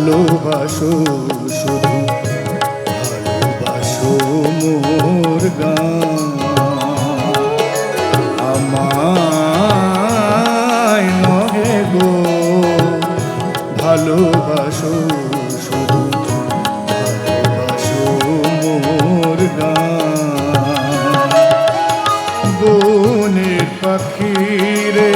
ভালোবাসো শুধু ভালোবাসো মোর গান আমায় নহে গো ভালোবাসো শুধু ভালোবাসো মোর গান বনের পাখিরে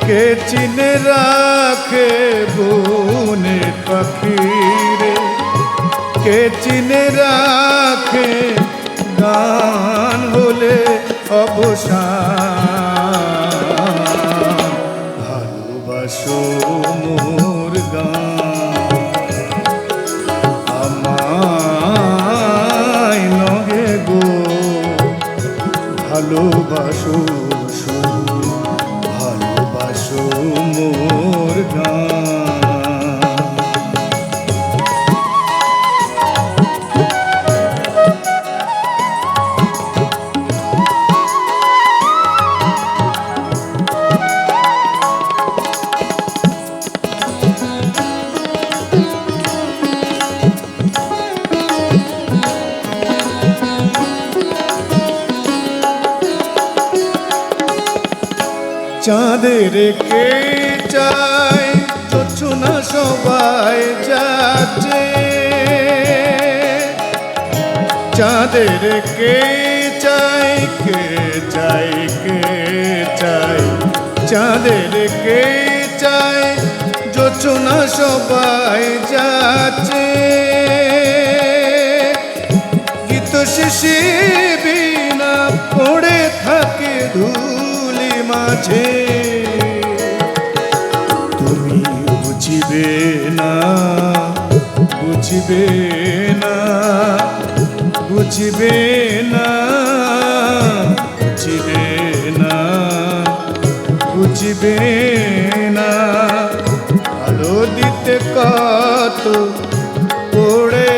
কে চিনে রাখে বনের পাখিরে কে চিনে রাখে গান হলে অবসান ভালোবাসো মোর গান আমায় নহে গো ভালোবাসো শুধু ভালোবাসো মোর গান চাঁদের কে চাই জোছনা সবাই যাচ্ছে চাঁদের কে চাই কে চাই কে চাই চাঁদের কে চাই জোছনা সবাই যাচ্ছে গীত শেষে বিনা পড়ে থাকে ধুলি মাঝে তুমি বুঝিবে না বুঝিবে না বুঝিবে না বুঝিবে না বুঝিবে না আলো দিতে কত পড়ে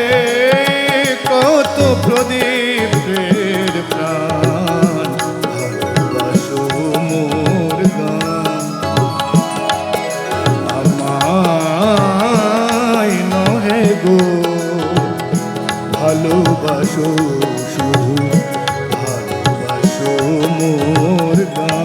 কত প্রদীপের প্রাণ ভালোবাসো মোর গান আমায় নহে গো ভালোবাসো শুধু ভালোবাসো মোর গান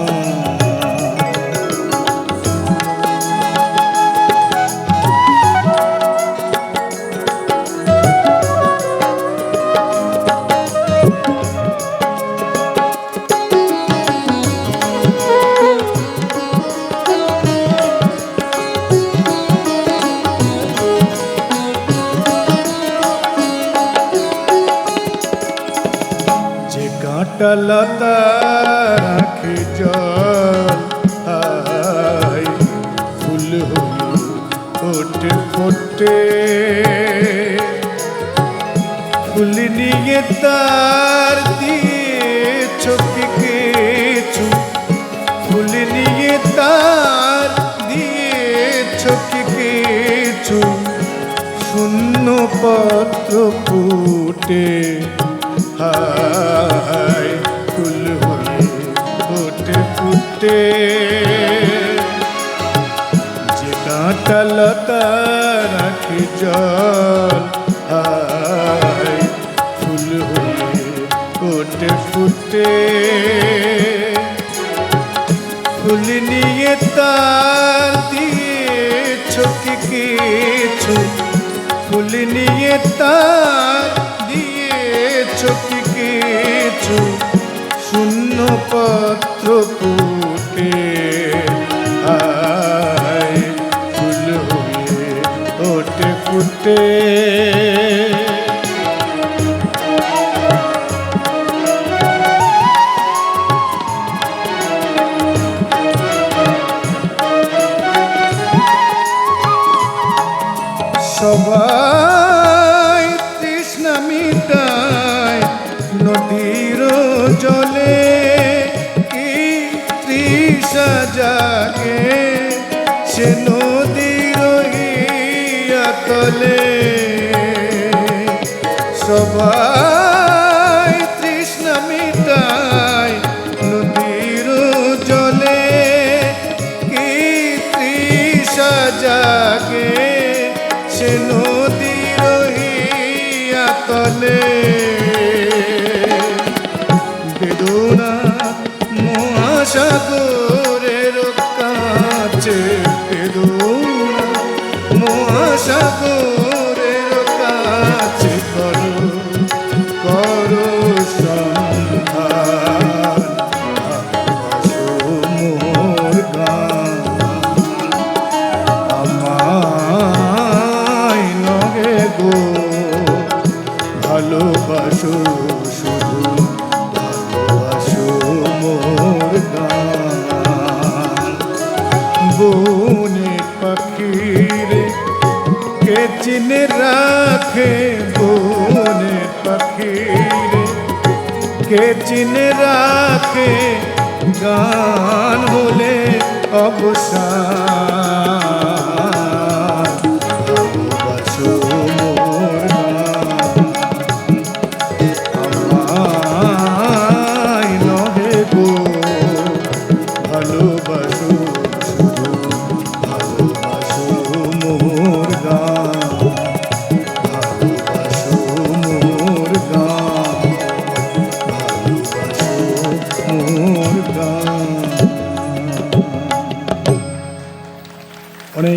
লতা রাখে জল আই ফুল হয়ে ফোটে ফোটে ফুল নিয়ে তার দিয়েছ কি কিছু ফুল নিয়ে তার দিয়েছ কি কিছু শূন্য পত্র ফুটে হায় ফুল হয়ে ফোটে ফুটে যে কাঁটা লতা রাখে জল হায় ফুল হয়ে ফোটে ফুটে ফুল নিয়ে তার দিয়েছ কি কিছু ফুল নিয়ে তার কি কিছু শূন্য পত্র ফুটে আয় ফুল হয়ে ওঠে ফুটে সবাই তৃষ্ণা মিটায় নদীর জলে কি তৃষা জাগে সে নদীর তলে সবাই তৃষ্ণা মিটায় নদীর জলে কি তৃষা জাগে সে মহাসাগরের কাছে পেরুনা, মহাসাগরের কাছে করো করো সন্ধান, ভালোবাসো মোর গান, আমায় নগে গো ভালোবাসো শুধু, ভালোবাসো মোর গান। বনের পাখিরে কে চিনে রাখে, বনের পাখিরে কে চিনে রাখে, গান হলে অবসান, ভালোবাসো মোর গান, আমায় নহে গো ভালোবাসো শুধু, ভালোবাসো মোর গান, ভালোবাসো মোর গান, ভালোবাসো মোর